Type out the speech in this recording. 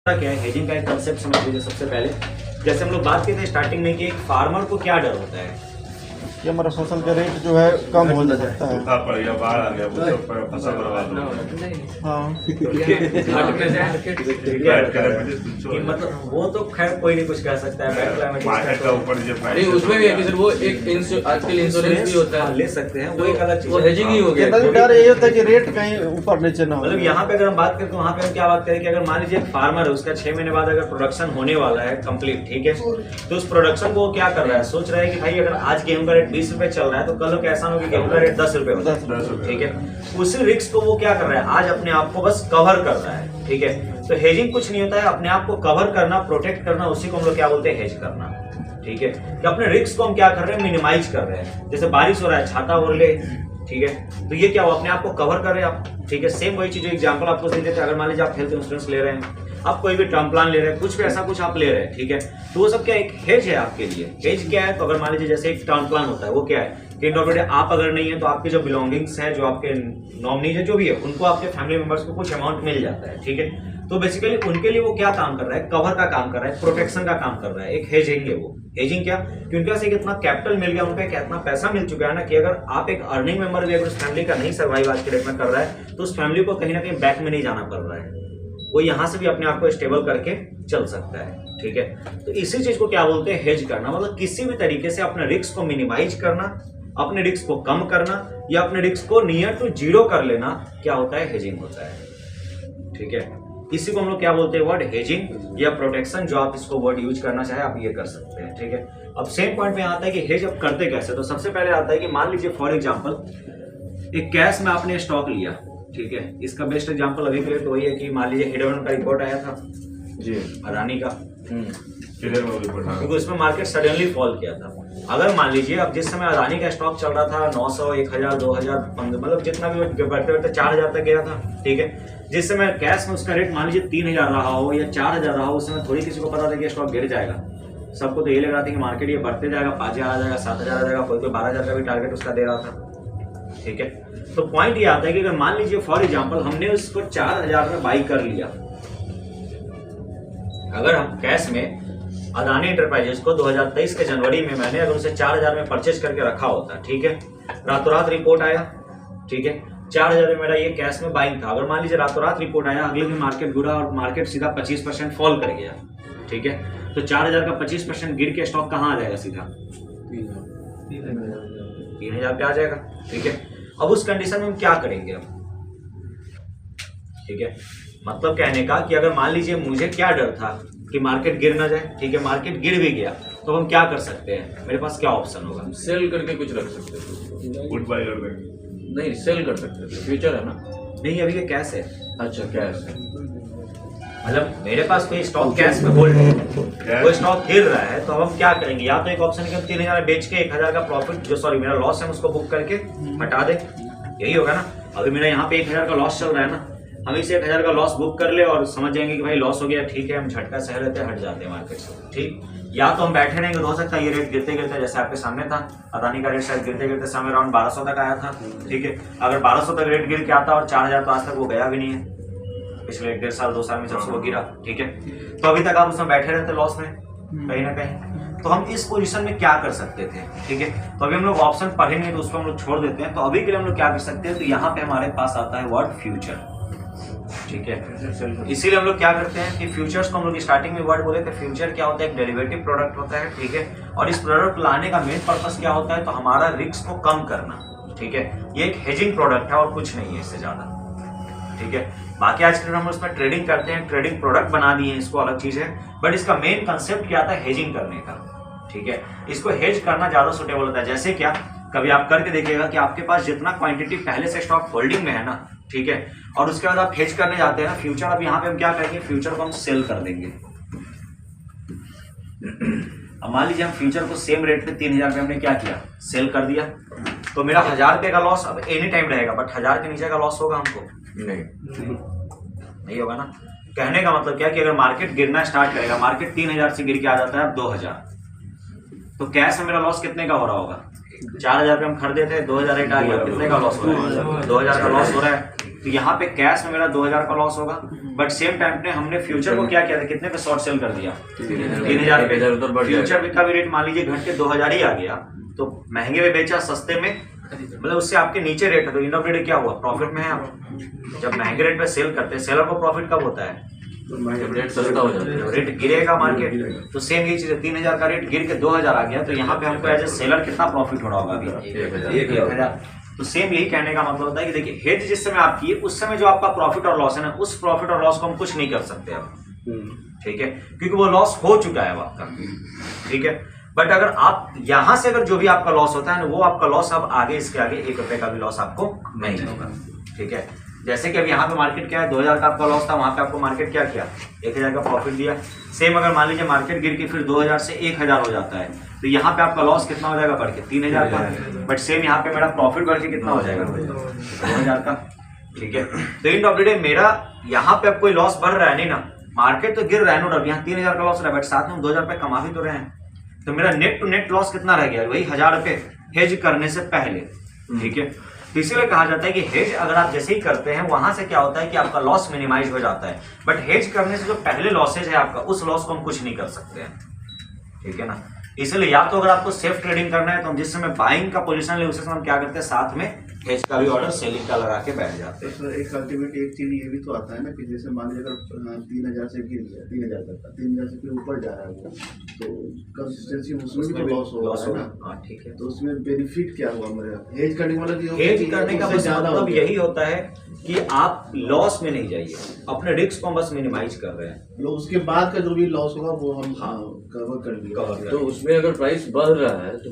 क्या है हेजिंग का एक कंसेप्ट समझ लीजिए। सबसे पहले जैसे हम लोग बात करते हैं स्टार्टिंग में कि एक फार्मर को क्या डर होता है कि हमारा फसल का रेट जो है कम हो जाता है। सूखा पड़ गया, बाढ़ आ गया, फसल बर्बाद हो गया। हाँ कि मतलब वो तो खैर कोई नहीं कुछ कह सकता है, बैड क्लाइमेट मार्केट का ऊपर जो नहीं उसमें भी है कि सर वो एक आजकल इंश्योरेंस भी होता है, ले सकते हैं, वो एक अलग चीज वो है। हेजिंग ही हो गया। डर ये होता है कि रेट कहीं ऊपर नीचे ना हो। मतलब यहाँ पे अगर हम बात करें तो वहाँ पे हम क्या बात करें कि अगर मान लीजिए एक फार्मर है, उसका 6 महीने बाद अगर प्रोडक्शन होने वाला है कंप्लीट, ठीक है, तो उस प्रोडक्शन को वो क्या कर रहा है, सोच रहा है कि भाई अगर आज गेहूं का रेट 20 रुपए चल रहा है तो कल कैसा हो कि गेहूं का रेट 10 रुपए हो, 10 रुपए, ठीक है। उसी रिस्क को वो क्या कर रहा है, आज अपने आप को बस कवर कर रहा है, ठीक है। तो हेजिंग कुछ नहीं होता है, अपने आप को कवर करना, प्रोटेक्ट करना, उसी को हम लोग क्या बोलते हैं, हेज करना, ठीक है। कि अपने रिस्क को हम क्या कर रहे हैं, मिनिमाइज कर रहे हैं। जैसे बारिश हो रहा है, छाता ओढ़ ले, ठीक है, तो ये क्या हो, अपने आप को कवर कर रहे हैं आप, ठीक है। सेम वही चीज एग्जांपल आपको दे देते हैं। अगर मान लीजिए आप हेल्थ इंश्योरेंस ले रहे हैं, आप कोई भी टर्म प्लान ले रहे हैं, कुछ भी ऐसा कुछ आप ले रहे हैं, ठीक है, तो वो सब क्या एक हेज है आपके लिए। हेज क्या है, तो अगर मान लीजिए जैसे एक टर्म प्लान होता है, वो क्या है कि ऑलरेडी आप अगर नहीं है तो आपके जो बिलोंगिंग्स है, जो आपके नॉमिनीज है, जो भी है, उनको आपके फैमिली मेंबर्स को कुछ अमाउंट मिल जाता है, ठीक है। तो बेसिकली उनके लिए वो क्या काम कर रहा है, कवर का काम कर रहा है, प्रोटेक्शन का काम कर रहा है, एक हेजिंग है वो। हेजिंग क्या कि उनके पास एक इतना कैपिटल मिल गया, उनको इतना पैसा मिल चुका है ना कि अगर आप एक अर्निंग मेंबर भी अगर उस फैमिली का नहीं सर्वाइव आज के डेट में कर रहा है तो उस फैमिली को कहीं ना कहीं बैक में नहीं जाना पड़ रहा है, वो यहाँ से भी अपने आप को स्टेबल करके चल सकता है, ठीक है। तो इसी चीज को क्या बोलते हैं, हेज करना। मतलब किसी भी तरीके से अपने रिस्क को मिनिमाइज करना, अपने रिस्क को कम करना या अपने रिस्क को नियर टू जीरो कर लेना, क्या होता है, हेजिंग होता है, ठीक है। इसी को हम लोग क्या बोलते हैं, वर्ड हेजिंग या प्रोटेक्शन, जो आप इसको वर्ड यूज करना चाहे आप ये कर सकते हैं, ठीक है। अब सेम पॉइंट में आता है कि हेज अब करते कैसे। तो सबसे पहले आता है कि मान लीजिए फॉर एग्जांपल एक कैश में आपने स्टॉक लिया, ठीक है। इसका बेस्ट एग्जांपल अभी के लिए तो वही है कि मान लीजिए हिडन का रिपोर्ट आया था जी अदानी का, क्योंकि उसमें मार्केट सडनली फॉल किया था। अगर मान लीजिए अब जिस समय अदानी का स्टॉक चल रहा था 900, 1000, 2000, 15, मतलब जितना भी बढ़ते बढ़ते 4000 तक गया था, ठीक है। जिस समय कैश में उसका रेट मान लीजिए 3000 रहा हो या 4000 रहा हो, उस समय थोड़ी किसी को पता था कि स्टॉक गिर जाएगा। सबको तो ये लग रहा था कि मार्केट ये बढ़ते जाएगा, 5000 आ जाएगा, 7000 आ जाएगा, कोई 12000 का भी टारगेट उसका दे रहा था, ठीक है। तो पॉइंट ये आता है कि अगर मान लीजिए फॉर एग्जाम्पल हमने उसको 4000 में बाई कर लिया, अगर हम कैश में अदानी एंटरप्राइजेस को 2023 के जनवरी में मैंने अगर उसे 4000 में परचेज करके रखा होता, ठीक है, रातों रात रिपोर्ट आया, ठीक है, 4000 में मेरा ये कैश में बाइंग था। अगर मान लीजिए रातों रात रिपोर्ट आया, अगले दिन मार्केट गिरा और मार्केट सीधा 25% फॉल कर गया, ठीक है, तो 4000 का 25% गिर के स्टॉक कहाँ आ जाएगा, सीधा 3000 पे आ जाएगा, ठीक है। अब उस कंडीशन में हम क्या करेंगे अब, ठीक है। मतलब कहने का कि अगर मान लीजिए मुझे क्या डर था कि मार्केट गिर ना जाए, ठीक है, मार्केट गिर भी गया तो हम क्या कर सकते हैं, मेरे पास क्या ऑप्शन होगा, सेल करके कुछ रख सकते थे, गुड बाय कर देंगे। नहीं सेल कर सकते थे, फ्यूचर है ना। नहीं अभी ये कैश है, अच्छा कैश है, मतलब मेरे पास कोई स्टॉक कैश में होल्ड है, कोई स्टॉक गिर रहा है, तो अब हम क्या करेंगे, या तो एक ऑप्शन है कि हम 3000 बेच के 1000 का प्रॉफिट, जो सॉरी मेरा लॉस है उसको बुक करके हटा दे, यही होगा ना। अभी मेरा यहाँ पे 1000 का लॉस चल रहा है ना, हम इसे 1000 का लॉस बुक कर ले और समझ जाएंगे कि भाई लॉस हो गया, ठीक है, हम झटका सह लेते हैं, हट जाते हैं मार्केट से, ठीक। या तो हम बैठे रहेंगे, हो सकता है ये रेट गिरते गिरते जैसे आपके सामने था, अदानी का रेट शायद गिरते गिरते समय अराउंड 1200 तक आया था, ठीक है। अगर 1200 तक रेट गिर के आता और 4000 तो आज तक वो गया भी नहीं है, पिछले 1.5 साल 2 साल में जब से वो गिरा, ठीक है। तो अभी तक आप उसमें बैठे रहते लॉस में कहीं ना कहीं। तो हम इस पोजीशन में क्या कर सकते थे, ठीक है। तो अभी हम लोग ऑप्शन पढ़ेंगे तो उसको हम लोग छोड़ देते हैं। तो अभी के लिए हम लोग क्या कर सकते हैं, तो यहाँ पे हमारे पास आता है वर्ड फ्यूचर, ठीक है। इसीलिए हम लोग क्या करते हैं कि फ्यूचर्स को हम लोग स्टार्टिंग में वर्ड बोले थे। फ्यूचर क्या होता है, एक डेरिवेटिव प्रोडक्ट होता है, ठीक है। और इस प्रोडक्ट लाने का मेन पर्पस क्या होता है, तो हमारा रिस्क को कम करना, ठीक है। ये एक हेजिंग प्रोडक्ट है और कुछ नहीं है इससे ज्यादा, ठीक है। बाकी आज के हम उसमें ट्रेडिंग करते हैं, ट्रेडिंग प्रोडक्ट बना दिए हैं, इसको अलग चीज है, बट इसका मेन कंसेप्ट क्या था, हेजिंग करने का, ठीक है। इसको हेज करना ज्यादा सुटेबल होता है। जैसे क्या, कभी आप करके देखिएगा कि आपके पास जितना क्वांटिटी पहले से स्टॉक होल्डिंग में है ना, ठीक है, और उसके बाद आप हेज करने जाते हैं ना फ्यूचर, अब यहाँ पे हम क्या करेंगे, फ्यूचर को हम सेल कर देंगे। अब मान लीजिए हम फ्यूचर को सेम रेट पे 3000 पे हमने क्या किया, सेल कर दिया, तो मेरा 1000 रुपये का लॉस अब एनी टाइम रहेगा, बट 1000 के नीचे का लॉस होगा हमको नहीं होगा ना। कहने का मतलब क्या कि अगर मार्केट गिरना स्टार्ट करेगा, मार्केट 3000 से गिर के आ जाता है अब 2000, तो कैश में मेरा लॉस कितने का हो रहा होगा, 4000 पे हम खरीदे थे, 2000 रेट आ गया, कितने का लॉस हो रहा है, 2000 का लॉस हो रहा है, तो यहाँ पे कैश में मेरा 2000 का लॉस होगा, बट सेम टाइम पे हमने फ्यूचर को क्या किया था, कितने पे शॉर्ट सेल कर दिया, 3000 पे। फ्यूचर का भी रेट मान लीजिए घट के 2000 ही आ गया, तो महंगे में बेचा, सस्ते में, मतलब उससे आपके नीचे रेट है, तो इन ऑफ द डे क्या हुआ, प्रॉफिट में है आप। जब महंगे रेट पे सेल करते हैं, सेलर को प्रॉफिट कब होता है, रेट सस्ता हो जाता है, रेट गिरेगा मार्केट। तो सेम यही चीज है, 3000 का रेट गिर के 2000 आ गया, तो यहाँ पे हमको एज ए सेलर कितना प्रॉफिट हो रहा होगा अभी, 1000। तो सेम यही कहने का मतलब होता है कि देखिए हेज जिस समय आप किए, उस समय जो आपका प्रॉफिट और लॉस है ना, उस प्रॉफिट और लॉस को हम कुछ नहीं कर सकते अब, ठीक है, क्योंकि वो लॉस हो चुका है अब आपका, ठीक है। बट अगर आप यहाँ से अगर जो भी आपका लॉस होता है ना, वो आपका लॉस अब आगे इसके आगे 1 रुपए का भी लॉस आपको नहीं होगा, ठीक है। जैसे कि अब यहाँ पे मार्केट क्या है, 2000 का आपका लॉस था, वहां पे आपको मार्केट क्या किया, 1000 का प्रॉफिट दिया। सेम अगर मान लीजिए मार्केट गिर के फिर 2000 से 1000 हो जाता है, तो यहाँ पे आपका लॉस कितना हो जाएगा, बढ़ के 3000 का। बट सेम यहाँ पे मेरा प्रॉफिट बढ़ के कितना हो जाएगा, 2000 का, ठीक है। तो इन ऑफ द डे मेरा यहाँ पे अब कोई लॉस बढ़ रहा है नहीं ना, मार्केट तो गिर रहा है ना, यहाँ 3000 का लॉस रहा है, बट साथ में हम 2000 रुपये कमा भी तो रहे हैं। तो मेरा नेट टू नेट लॉस कितना रह गया, वही 1000 रुपये हेज करने से पहले, ठीक है। तो इसीलिए कहा जाता है कि हेज अगर आप जैसे ही करते हैं, वहां से क्या होता है कि आपका लॉस मिनिमाइज हो जाता है, बट हेज करने से जो पहले लॉसेज है आपका, उस लॉस को हम कुछ नहीं कर सकते हैं, ठीक है ना। इसलिए या तो अगर आपको सेफ ट्रेडिंग करना है, तो हम जिस समय बाइंग का पोजीशन ले, उस समय हम क्या करते हैं, साथ में हेज का भी ऑर्डर सेलिंग का लगा के बैठ जाते हैं। सर एक अल्टीमेट एक चीज ये भी तो आता है ना कि जैसे मान लीजिए अगर 3000 से गिर गया, 3000 तक का, 3000 से फिर ऊपर जा रहा है वो, तो कंसिस्टेंसी उसमें भी तो लॉस हो रहा है ना। हाँ ठीक है। तो उसमें बेनिफिट क्या हुआ मेरा, हेज करने वाला जो हेज करने का मतलब यही होता है कि आप लॉस में नहीं जाइए, अपने रिस्क को बस मिनिमाइज कर रहे हैं, लोग उसके बाद का जो भी लॉस होगा वो हम कवर कर लेंगे। तो उसमें अगर प्राइस बढ़ रहा है तो